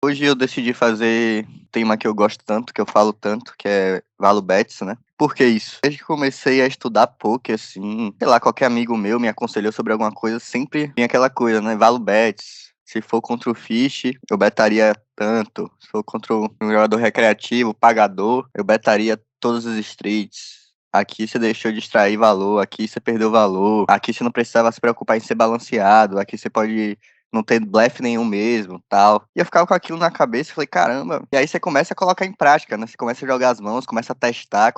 Hoje eu decidi fazer um tema que eu gosto tanto, que eu falo tanto, que é Valo Bets, né? Por que isso? Desde que comecei a estudar poker, assim, sei lá, qualquer amigo meu me aconselhou sobre alguma coisa, sempre vinha aquela coisa, né? Valo Bets. Se for contra o Fish, eu betaria tanto. Se for contra um jogador recreativo, pagador, eu betaria todos os streets. Aqui você deixou de extrair valor, aqui você perdeu valor, aqui você não precisava se preocupar em ser balanceado, aqui você pode não ter blefe nenhum mesmo, tal. E eu ficava com aquilo na cabeça e falei, caramba. E aí você começa a colocar em prática, né? Você começa a jogar as mãos, começa a testar,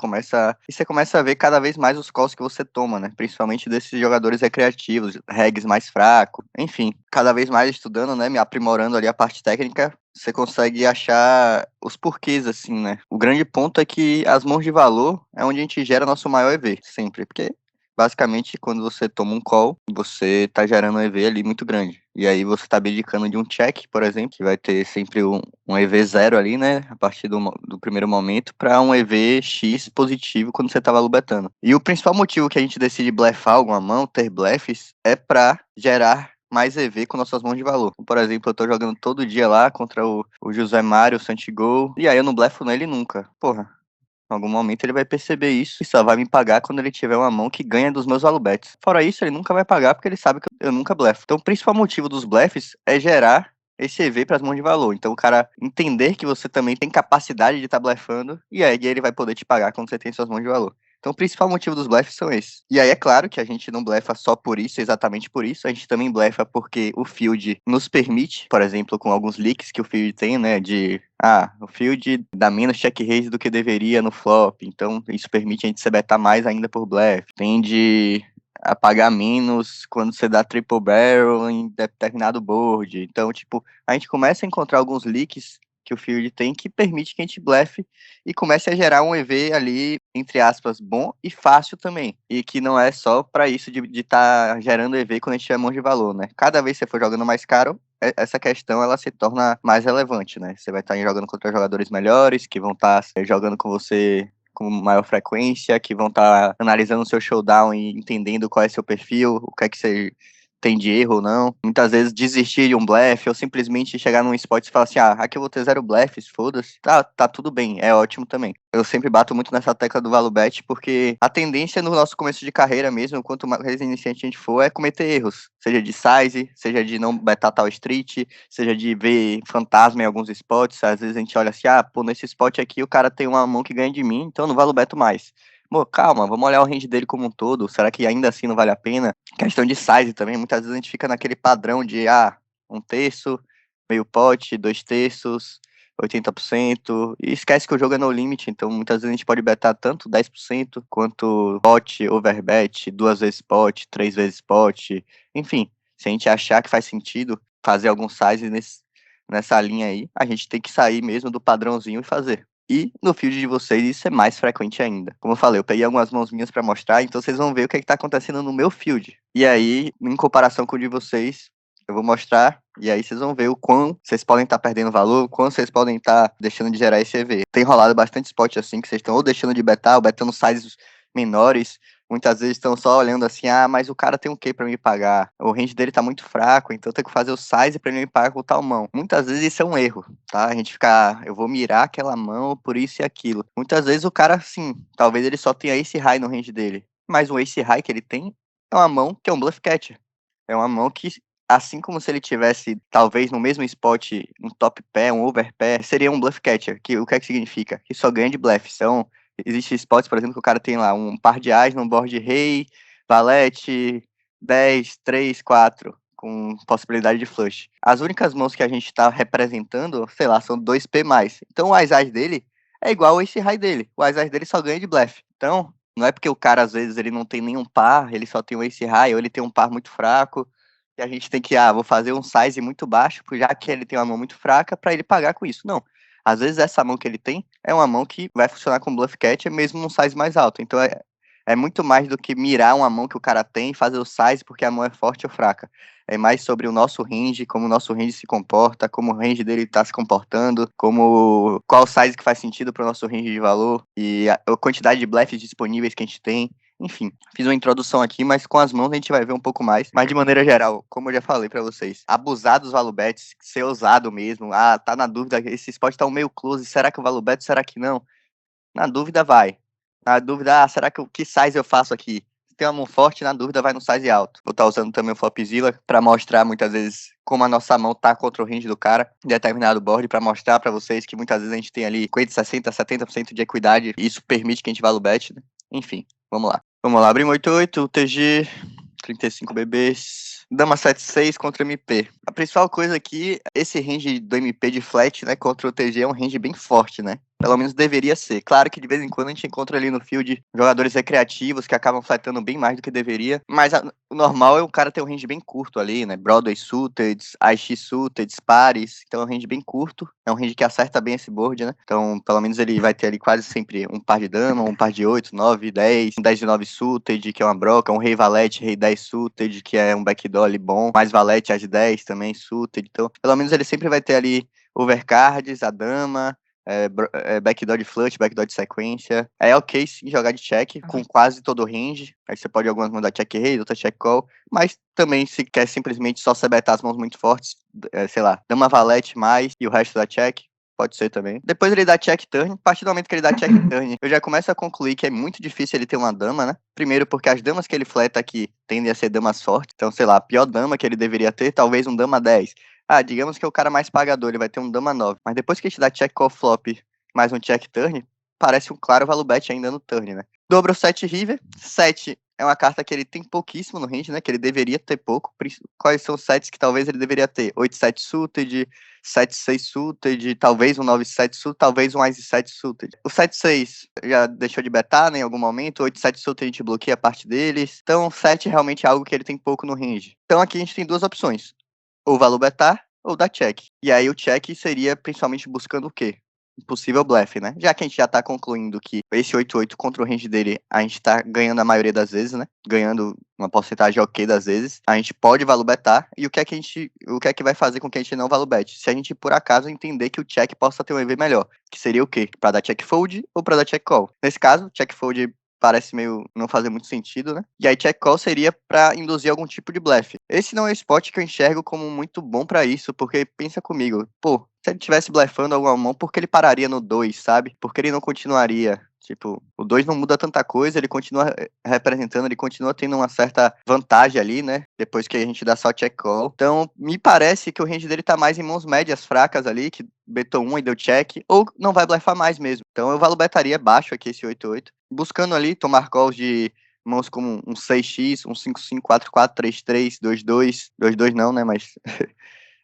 e você começa a ver cada vez mais os calls que você toma, né? Principalmente desses jogadores recreativos, regs mais fraco, enfim. Cada vez mais estudando, né? Me aprimorando ali a parte técnica, você consegue achar os porquês, assim, né? O grande ponto é que as mãos de valor é onde a gente gera nosso maior EV, sempre. Porque basicamente, quando você toma um call, você tá gerando um EV ali muito grande. E aí você tá abdicando de um check, por exemplo, que vai ter sempre um EV zero ali, né? A partir do primeiro momento, para um EV X positivo quando você tava lubetando. E o principal motivo que a gente decide blefar alguma mão, ter blefs, é para gerar mais EV com nossas mãos de valor. Por exemplo, eu tô jogando todo dia lá contra o José Mário Santigol, e aí eu não blefo nele nunca. Porra, em algum momento ele vai perceber isso e só vai me pagar quando ele tiver uma mão que ganha dos meus valubets. Fora isso, ele nunca vai pagar porque ele sabe que eu nunca blefo. Então, o principal motivo dos blefs é gerar esse EV para as mãos de valor. Então, o cara entender que você também tem capacidade de estar blefando e aí ele vai poder te pagar quando você tem suas mãos de valor. Então, o principal motivo dos blefs são esses. E aí, é claro que a gente não blefa só por isso, exatamente por isso. A gente também blefa porque o field nos permite, por exemplo, com alguns leaks que o field tem, né, o field dá menos check raise do que deveria no flop, então isso permite a gente se betar mais ainda por blefe. Tende a pagar menos quando você dá triple barrel em determinado board. Então, tipo, a gente começa a encontrar alguns leaks que o field tem que permite que a gente blefe e comece a gerar um EV ali, entre aspas, bom e fácil também. E que não é só para isso de estar gerando EV quando a gente tiver mão de valor, né? Cada vez que você for jogando mais caro, essa questão ela se torna mais relevante, né? Você vai estar jogando contra jogadores melhores, que vão estar jogando com você com maior frequência, que vão estar analisando o seu showdown e entendendo qual é seu perfil, o que é que você tem de erro ou não. Muitas vezes desistir de um blefe ou simplesmente chegar num spot e falar assim, aqui eu vou ter 0 blefs, foda-se. Tá tudo bem, é ótimo também. Eu sempre bato muito nessa tecla do ValueBet porque a tendência no nosso começo de carreira mesmo, quanto mais iniciante a gente for, é cometer erros. Seja de size, seja de não betar tal street, seja de ver fantasma em alguns spots. Às vezes a gente olha assim, pô, nesse spot aqui o cara tem uma mão que ganha de mim, então eu não ValueBeto mais. Pô, calma, vamos olhar o range dele como um todo. Será que ainda assim não vale a pena? Questão de size também, muitas vezes a gente fica naquele padrão de, um terço, meio pote, dois terços, 80%, e esquece que o jogo é no limit, então muitas vezes a gente pode betar tanto 10% quanto pot, overbet, duas vezes pot, três vezes pot, enfim, se a gente achar que faz sentido fazer algum size nessa linha aí, a gente tem que sair mesmo do padrãozinho e fazer. E no field de vocês isso é mais frequente ainda. Como eu falei, eu peguei algumas mãos minhas para mostrar, então vocês vão ver o que está acontecendo no meu field. E aí, em comparação com o de vocês, eu vou mostrar, e aí vocês vão ver o quão vocês podem estar perdendo valor, o quão vocês podem estar deixando de gerar esse EV. Tem rolado bastante spot assim, que vocês estão ou deixando de betar, ou betando sizes menores. Muitas vezes estão só olhando assim, mas o cara tem um Q para me pagar. O range dele tá muito fraco, então eu tenho que fazer o size para ele me pagar com tal mão. Muitas vezes isso é um erro, tá? A gente fica, eu vou mirar aquela mão por isso e aquilo. Muitas vezes o cara, sim, talvez ele só tenha ace high no range dele. Mas o ace high que ele tem é uma mão que é um bluff catcher. É uma mão que, assim como se ele tivesse, talvez no mesmo spot, um top pair, um over pair, seria um bluff catcher. Que, o que é que significa? Que só ganha de bluff. Então, existem spots, por exemplo, que o cara tem lá um par de as num board rei, valete, 10, 3, 4, com possibilidade de flush. As únicas mãos que a gente tá representando, sei lá, são 2P+. Então o as dele é igual ao ace high dele. O as dele só ganha de bluff. Então, não é porque o cara, às vezes, ele não tem nenhum par, ele só tem um ace high, ou ele tem um par muito fraco, que a gente tem que, vou fazer um size muito baixo, já que ele tem uma mão muito fraca, para ele pagar com isso. Não. Às vezes essa mão que ele tem é uma mão que vai funcionar com bluff catcher mesmo num size mais alto. Então é muito mais do que mirar uma mão que o cara tem e fazer o size porque a mão é forte ou fraca. É mais sobre o nosso range, como o nosso range se comporta, como o range dele está se comportando, qual size que faz sentido para o nosso range de valor e a quantidade de bleffs disponíveis que a gente tem. Enfim, fiz uma introdução aqui, mas com as mãos a gente vai ver um pouco mais. Mas de maneira geral, como eu já falei pra vocês, abusar dos value bets, ser ousado mesmo. Ah, tá na dúvida, esse spot tá um meio close, será que o value bet, será que não? Na dúvida vai. Na dúvida, será que size eu faço aqui? Se tem uma mão forte, na dúvida vai no size alto. Vou estar usando também o Flopzilla para mostrar muitas vezes como a nossa mão tá contra o range do cara em determinado board, para mostrar para vocês que muitas vezes a gente tem ali 50, 60, 70% de equidade e isso permite que a gente value bet, né? Enfim, vamos lá. Vamos lá, abrimos 88, UTG, 35 bebês. Dama 7-6 contra MP. A principal coisa aqui, esse range do MP de flat, né, contra o TG é um range bem forte, né? Pelo menos deveria ser. Claro que de vez em quando a gente encontra ali no field jogadores recreativos que acabam flatando bem mais do que deveria, mas o normal é o cara ter um range bem curto ali, né? Broadway suited, IX suited, pares, então é um range bem curto, é um range que acerta bem esse board, né? Então, pelo menos ele vai ter ali quase sempre um par de dama, um par de 8, 9, 10, um 10 de 9 suited, que é uma broca, um rei valete, rei 10 suited, que é um backdoor ali bom, mais valete, as 10 também suited, então, pelo menos ele sempre vai ter ali overcards, a dama, backdoor de flush, backdoor de sequência. É ok sim jogar de check com quase todo o range. Aí você pode algumas mandar check raise, outras check call. Mas também se quer simplesmente só sebetar as mãos muito fortes, sei lá, dama valete mais e o resto da check. Pode ser também. Depois ele dá check turn. A partir do momento que ele dá check turn, eu já começo a concluir que é muito difícil ele ter uma dama, né? Primeiro porque as damas que ele fleta aqui tendem a ser damas fortes. Então, sei lá, a pior dama que ele deveria ter, talvez um dama 10. Ah, digamos que é o cara mais pagador, ele vai ter um dama 9. Mas depois que a gente dá check call flop mais um check turn, parece um claro value bet ainda no turn, né? Dobro 7 river. 7 é uma carta que ele tem pouquíssimo no range, né? Que ele deveria ter pouco. Quais são os sets que talvez ele deveria ter? 8-7 suited, 7-6 suited, talvez um 9-7 suited, talvez um Ice-7 suited. O 7-6 já deixou de betar, né, em algum momento. 8-7 suited a gente bloqueia a parte deles. Então 7 realmente é algo que ele tem pouco no range. Então aqui a gente tem duas opções. Ou value betar ou dar check. E aí o check seria principalmente buscando o quê? Possível blefe, né? Já que a gente já tá concluindo que esse 8-8 contra o range dele, a gente tá ganhando a maioria das vezes, né? Ganhando uma porcentagem ok das vezes. A gente pode value betar. E o que é que vai fazer com que a gente não value bet? Se a gente, por acaso, entender que o check possa ter um EV melhor. Que seria o quê? Pra dar check fold ou pra dar check call? Nesse caso, check fold parece meio não fazer muito sentido, né? E aí check call seria para induzir algum tipo de blefe. Esse não é o spot que eu enxergo como muito bom para isso, porque pensa comigo, pô, se ele tivesse blefando alguma mão, por que ele pararia no 2, sabe? Por que ele não continuaria? Tipo, o 2 não muda tanta coisa, ele continua representando, ele continua tendo uma certa vantagem ali, né? Depois que a gente dá só check call. Então, me parece que o range dele tá mais em mãos médias fracas ali, que betou 1 e deu check, ou não vai blefar mais mesmo. Então, eu valor betaria baixo aqui esse 8-8, buscando ali tomar calls de mãos como um 6x, um 5-5, 4-4, 3-3, 2-2, 2-2 não, né, mas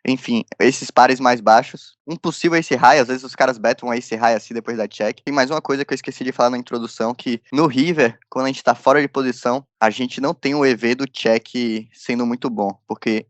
enfim, esses pares mais baixos. Um possível ace high, às vezes os caras betam um ace high assim depois da check. E mais uma coisa que eu esqueci de falar na introdução, que no river, quando a gente tá fora de posição, a gente não tem o EV do check sendo muito bom, porque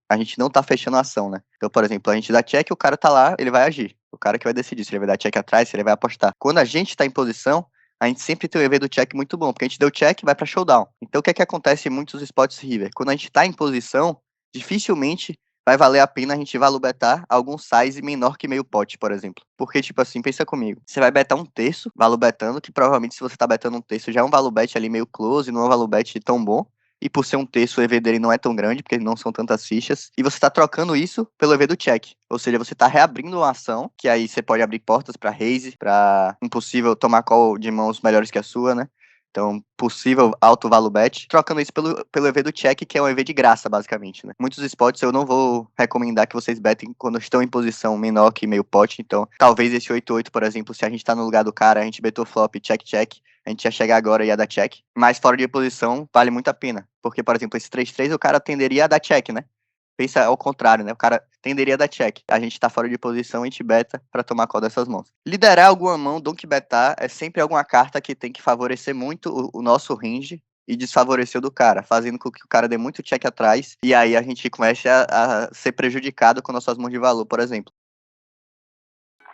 a gente não tá fechando a ação, né? Então, por exemplo, a gente dá check, o cara tá lá, ele vai agir. O cara que vai decidir se ele vai dar check atrás, se ele vai apostar. Quando a gente tá em posição, a gente sempre tem o EV do check muito bom, porque a gente deu check, vai pra showdown. Então, o que é que acontece em muitos spots river? Quando a gente tá em posição, dificilmente vai valer a pena a gente value betar algum size menor que meio pot, por exemplo. Porque, tipo assim, pensa comigo. Você vai betar um terço, value betando, que provavelmente se você tá betando um terço já é um value bet ali meio close, não é um value bet tão bom. E por ser um terço, o EV dele não é tão grande, porque não são tantas fichas. E você tá trocando isso pelo EV do check. Ou seja, você tá reabrindo uma ação, que aí você pode abrir portas pra raise, pra impossível tomar call de mãos melhores que a sua, né? Então, possível alto value bet, trocando isso pelo EV do check, que é um EV de graça, basicamente, né? Muitos spots eu não vou recomendar que vocês betem quando estão em posição menor que meio pot, então talvez esse 8-8, por exemplo, se a gente tá no lugar do cara, a gente betou flop, check, a gente ia chegar agora e ia dar check, mas fora de posição vale muito a pena, porque, por exemplo, esse 3-3 o cara tenderia a dar check, né? Pensa ao contrário, né? O cara tenderia a dar check. A gente tá fora de posição, a gente beta pra tomar call dessas mãos. Liderar alguma mão, donk betar, é sempre alguma carta que tem que favorecer muito o nosso range e desfavorecer o do cara, fazendo com que o cara dê muito check atrás e aí a gente comece a ser prejudicado com nossas mãos de valor, por exemplo.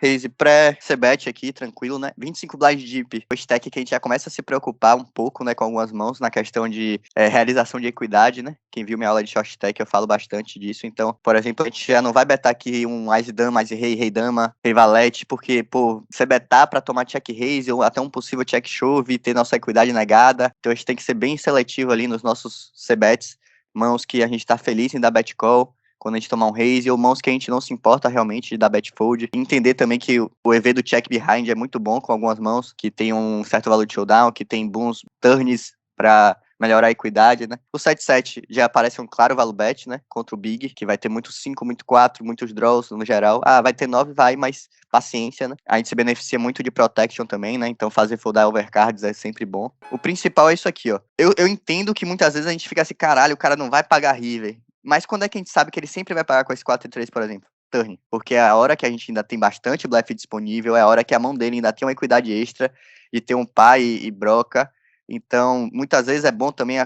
Raise pré-Cebet aqui, tranquilo, né? 25 blind deep. O stack que a gente já começa a se preocupar um pouco, né, com algumas mãos na questão de realização de equidade, né? Quem viu minha aula de short stack, eu falo bastante disso. Então, por exemplo, a gente já não vai betar aqui um Ice Dama, Ice Rei, Rei Dama, Rei Valete, porque, pô, você betar pra tomar check raise ou até um possível check shove e ter nossa equidade negada. Então a gente tem que ser bem seletivo ali nos nossos Cebets, mãos que a gente tá feliz em dar bet call, quando a gente tomar um raise, ou mãos que a gente não se importa realmente de dar bet fold. Entender também que o EV do check behind é muito bom com algumas mãos, que tem um certo valor de showdown, que tem bons turns pra melhorar a equidade, né? O 7-7 já aparece um claro value bet, né? Contra o Big, que vai ter muito 5, muito 4, muitos draws no geral. Ah, vai ter 9, vai, mas paciência, né? A gente se beneficia muito de protection também, né? Então fazer foldar overcards é sempre bom. O principal é isso aqui, ó. Eu entendo que muitas vezes a gente fica assim, caralho, o cara não vai pagar river. Mas quando é que a gente sabe que ele sempre vai pagar com esse 4-3, por exemplo? Turn. Porque é a hora que a gente ainda tem bastante blefe disponível, é a hora que a mão dele ainda tem uma equidade extra, de ter um pai e broca. Então, muitas vezes é bom também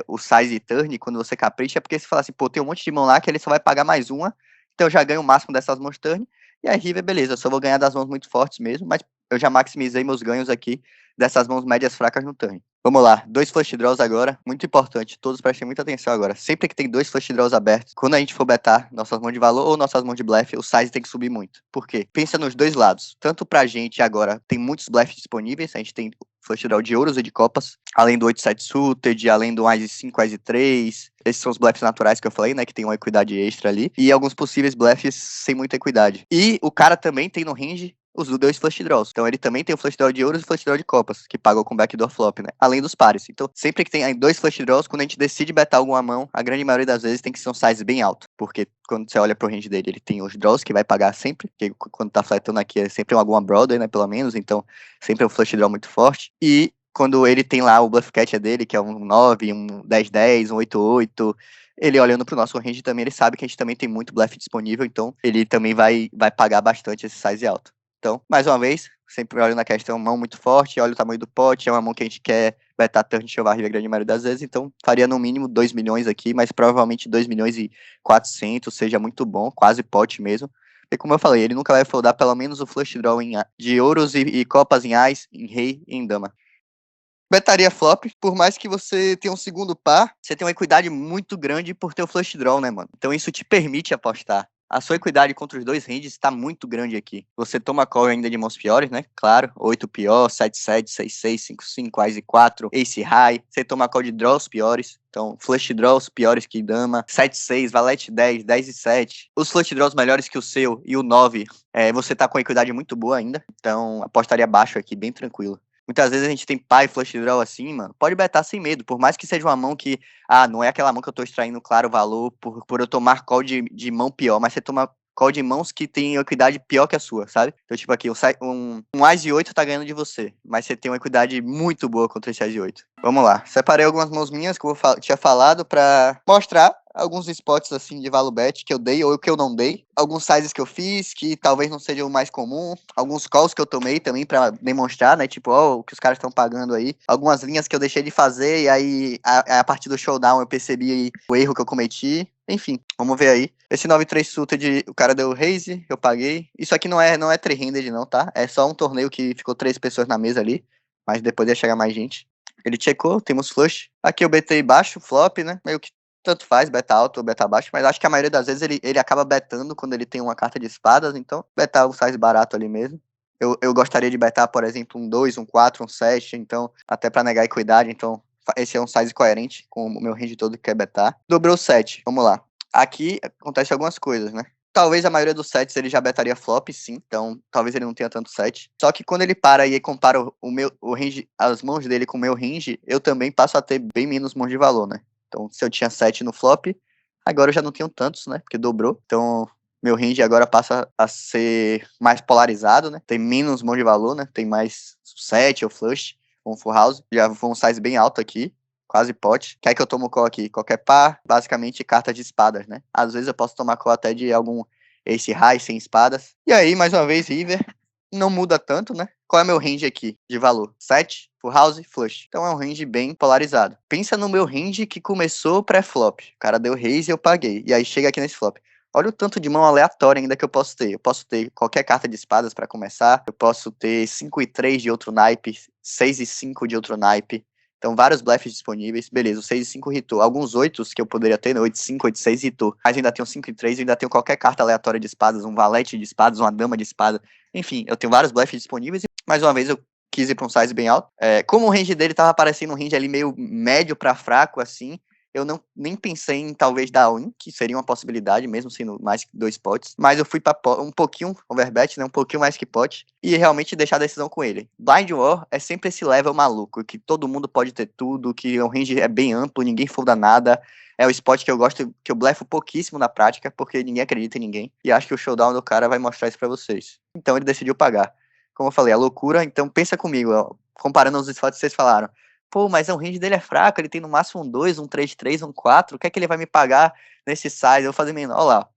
o size e turn, quando você capricha, porque você fala assim, pô, tem um monte de mão lá que ele só vai pagar mais uma, então eu já ganho o máximo dessas mãos turn, e a river, beleza, eu só vou ganhar das mãos muito fortes mesmo, mas eu já maximizei meus ganhos aqui dessas mãos médias fracas no turn. Vamos lá, 2 flush draws agora, muito importante, todos prestem muita atenção agora. Sempre que tem 2 flush draws abertos, quando a gente for betar nossas mãos de valor ou nossas mãos de blefe, o size tem que subir muito. Por quê? Pensa nos dois lados. Tanto pra gente agora, tem muitos blefs disponíveis, a gente tem flush draw de ouros e de copas, além do 8-7 suited, além do Ice 5, Ice 3. Esses são os blefs naturais que eu falei, né, que tem uma equidade extra ali, e alguns possíveis blefs sem muita equidade. E o cara também tem no range os dois flush draws. Então ele também tem o flush draw de ouros e o flush draw de copas, que pagam com backdoor flop, né? Além dos pares. Então, sempre que tem 2 flush draws, quando a gente decide betar alguma mão, a grande maioria das vezes tem que ser um size bem alto. Porque quando você olha pro range dele, ele tem os draws que vai pagar sempre, porque quando tá flatando aqui é sempre alguma brother, né? Pelo menos, então sempre é um flush draw muito forte. E quando ele tem lá o bluff catcher dele, que é um 9, um 10-10, um 8-8, ele olhando pro nosso range também, ele sabe que a gente também tem muito bluff disponível, então ele também vai pagar bastante esse size alto. Então, mais uma vez, sempre olho na questão mão muito forte, olha o tamanho do pote, é uma mão que a gente quer betar turn chovar river a grande maioria das vezes, então faria no mínimo 2 milhões aqui, mas provavelmente 2 milhões e 400 seja muito bom, quase pote mesmo. E como eu falei, ele nunca vai foldar pelo menos o flush draw de ouros e copas em ás, em rei e em dama. Betaria flop, por mais que você tenha um segundo par, você tem uma equidade muito grande por ter o flush draw, né, mano? Então isso te permite apostar. A sua equidade contra os dois ranges está muito grande aqui. Você toma call ainda de mãos piores, né? Claro, 8 pior, 7-7, 6-6, 5-5, Ace 4, Ace High. Você toma call de draws piores. Então, flush draws piores que dama, 7-6, valete 10, 10 e 7. Os flush draws melhores que o seu e o 9, você tá com a equidade muito boa ainda. Então, apostaria baixo aqui, bem tranquilo. Muitas vezes a gente tem pai flush draw assim, mano. Pode betar sem medo, por mais que seja uma mão que, não é aquela mão que eu tô extraindo claro valor por eu tomar call de mão pior, mas você toma call de mãos que tem equidade pior que a sua, sabe? Então, tipo aqui, um Ás e 8 tá ganhando de você, mas você tem uma equidade muito boa contra esse Ás e 8. Vamos lá. Separei algumas mãos minhas que eu tinha falado pra mostrar alguns spots assim de value bet que eu dei ou que eu não dei, alguns sizes que eu fiz que talvez não sejam o mais comum, alguns calls que eu tomei também pra demonstrar, né, tipo, o que os caras estão pagando aí, algumas linhas que eu deixei de fazer e aí a partir do showdown eu percebi o erro que eu cometi. Enfim, vamos ver aí. Esse 9-3 suited, o cara deu raise, eu paguei. Isso aqui não é three-handed não, tá? É só um torneio que ficou 3 pessoas na mesa ali, mas depois ia chegar mais gente. Ele checou, temos flush. Aqui eu betei baixo, flop, né? Meio que tanto faz, beta alto ou beta baixo, mas acho que a maioria das vezes ele acaba betando quando ele tem uma carta de espadas, então betar o size barato ali mesmo. Eu gostaria de betar, por exemplo, um 2, um 4, um 7, então, até pra negar a equidade, então esse é um size coerente com o meu range todo que quer betar. Dobrou 7, vamos lá. Aqui acontece algumas coisas, né? Talvez a maioria dos sets ele já betaria flop, sim, então talvez ele não tenha tanto set. Só que quando ele para e compara o range, as mãos dele com o meu range, eu também passo a ter bem menos mãos de valor, né? Então se eu tinha 7 no flop, agora eu já não tenho tantos, né? Porque dobrou. Então meu range agora passa a ser mais polarizado, né? Tem menos mão de valor, né? Tem mais 7 ou flush, ou um full house. Já foi um size bem alto aqui. Quase pote. Quer que eu tomo call aqui? Qualquer par, basicamente carta de espadas, né? Às vezes eu posso tomar call até de algum Ace High sem espadas. E aí, mais uma vez, River. Não muda tanto, né? Qual é meu range aqui de valor? 7, full house, flush. Então é um range bem polarizado. Pensa no meu range que começou pré-flop. O cara deu raise e eu paguei. E aí chega aqui nesse flop. Olha o tanto de mão aleatória ainda que eu posso ter. Eu posso ter qualquer carta de espadas pra começar, eu posso ter 5 e 3 de outro naipe, 6 e 5 de outro naipe. Então, vários blefs disponíveis. Beleza, o 6 e 5 hitou. Alguns 8 que eu poderia ter, né? 8 e 5, 8 e 6 hitou. Mas eu ainda tenho 5 e 3, eu ainda tenho qualquer carta aleatória de espadas, um valete de espadas, uma dama de espada. Enfim, eu tenho vários blefs disponíveis. E, mais uma vez, eu quis ir pra um size bem alto. Como o range dele tava parecendo um range ali meio médio pra fraco, assim, eu não nem pensei em talvez dar win, que seria uma possibilidade, mesmo sendo mais que 2 potes. Mas eu fui pra um pouquinho overbet, né? Um pouquinho mais que pot. E realmente deixar a decisão com ele. Blind War é sempre esse level maluco, que todo mundo pode ter tudo, que o range é bem amplo, ninguém folda nada. É o spot que eu gosto, que eu blefo pouquíssimo na prática, porque ninguém acredita em ninguém. E acho que o showdown do cara vai mostrar isso pra vocês. Então ele decidiu pagar. Como eu falei, a loucura. Então pensa comigo, ó, comparando os spots que vocês falaram. Pô, mas o range dele é fraco, ele tem no máximo um 2, um 3, 3, um 4. O que é que ele vai me pagar nesse size? Eu vou fazer menor. Olha lá.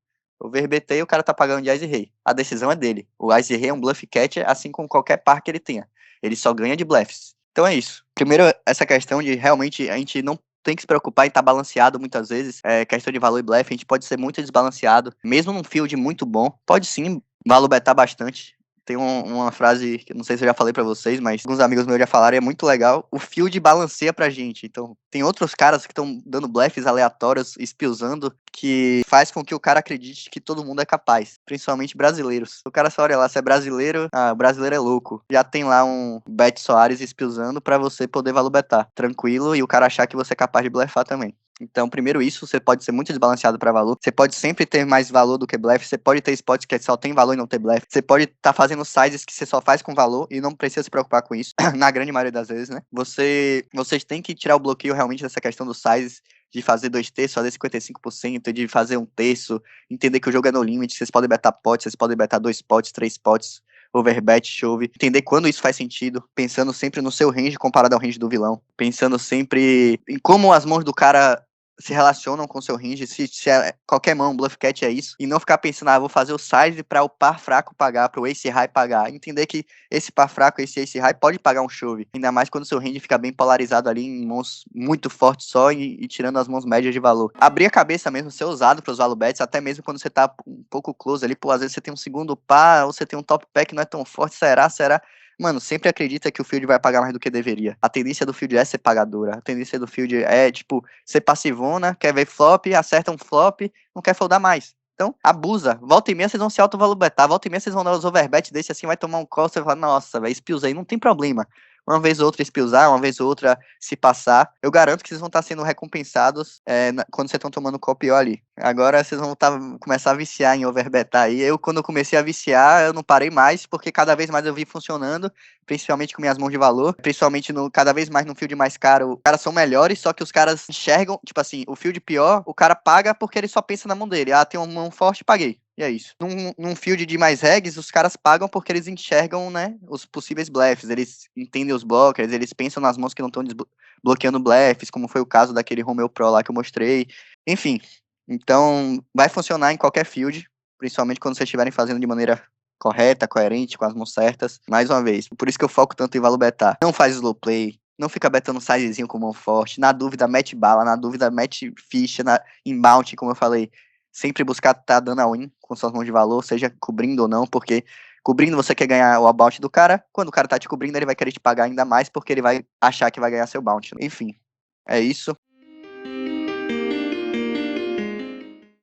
Eu verbetei e o cara tá pagando de Ice Rei. A decisão é dele. O Ice Rei é um bluff catcher, assim como qualquer par que ele tenha. Ele só ganha de bluffs. Então é isso. Primeiro, essa questão de realmente a gente não tem que se preocupar em estar balanceado muitas vezes. Questão de valor e bluff, a gente pode ser muito desbalanceado. Mesmo num field muito bom, pode sim valor betar bastante. Tem uma frase que eu não sei se eu já falei pra vocês, mas alguns amigos meus já falaram e é muito legal. O field balanceia pra gente. Então, tem outros caras que estão dando blefs aleatórios, espionzando, que faz com que o cara acredite que todo mundo é capaz. Principalmente brasileiros. O cara só olha lá, se é brasileiro, o brasileiro é louco. Já tem lá um Bet Soares espionzando pra você poder valor betar. Tranquilo, e o cara achar que você é capaz de blefar também. Então, primeiro isso, você pode ser muito desbalanceado para valor. Você pode sempre ter mais valor do que blefe. Você pode ter spots que só tem valor e não ter blefe. Você pode estar fazendo sizes que você só faz com valor e não precisa se preocupar com isso, na grande maioria das vezes, né? Vocês têm que tirar o bloqueio realmente dessa questão dos sizes, de fazer 2 terços, fazer 55%, de fazer 1 terço, entender que o jogo é no limite, vocês podem betar potes, vocês podem betar 2 potes, 3 potes, overbet, chove, entender quando isso faz sentido, pensando sempre no seu range comparado ao range do vilão, pensando sempre em como as mãos do cara se relacionam com o seu range, se é qualquer mão, bluff catch é isso, e não ficar pensando, vou fazer o size para o par fraco pagar, para o ace high pagar, entender que esse par fraco, esse ace high pode pagar um chove, ainda mais quando o seu range fica bem polarizado ali em mãos muito fortes só e tirando as mãos médias de valor. Abrir a cabeça mesmo, ser ousado para os value bets, até mesmo quando você tá um pouco close ali, pô, às vezes você tem um segundo par, ou você tem um top pack que não é tão forte, será? Mano, sempre acredita que o field vai pagar mais do que deveria. A tendência do field é ser pagadora. A tendência do field é, tipo, ser passivona, quer ver flop, acerta um flop, não quer foldar mais. Então, abusa. Volta e meia vocês vão se auto-valubetar. Volta e meia vocês vão dar os overbets desse assim, vai tomar um call, você vai falar, nossa, velho, spills aí, não tem problema. Uma vez ou outra spillsar, uma vez ou outra se passar. Eu garanto que vocês vão estar sendo recompensados quando vocês estão tomando call pior ali. Agora vocês vão começar a viciar em overbetar aí. Quando eu comecei a viciar, eu não parei mais, porque cada vez mais eu vi funcionando, principalmente com minhas mãos de valor, principalmente cada vez mais no field mais caro. Os caras são melhores, só que os caras enxergam, tipo assim, o field pior, o cara paga porque ele só pensa na mão dele. Tem uma mão forte, paguei. E é isso. Num field de mais regs, os caras pagam porque eles enxergam, né, os possíveis blefs. Eles entendem os blockers, eles pensam nas mãos que não estão bloqueando blefs, como foi o caso daquele Romeo Pro lá que eu mostrei. Enfim, então vai funcionar em qualquer field, principalmente quando vocês estiverem fazendo de maneira correta, coerente, com as mãos certas. Mais uma vez, por isso que eu foco tanto em valor betar. Não faz slow play, não fica betando sizezinho com mão forte. Na dúvida, mete bala. Na dúvida, mete ficha em bounty, como eu falei. Sempre buscar estar dando a win com suas mãos de valor, seja cobrindo ou não, porque cobrindo você quer ganhar o bounty do cara. Quando o cara tá te cobrindo, ele vai querer te pagar ainda mais, porque ele vai achar que vai ganhar seu bounty. Enfim, é isso.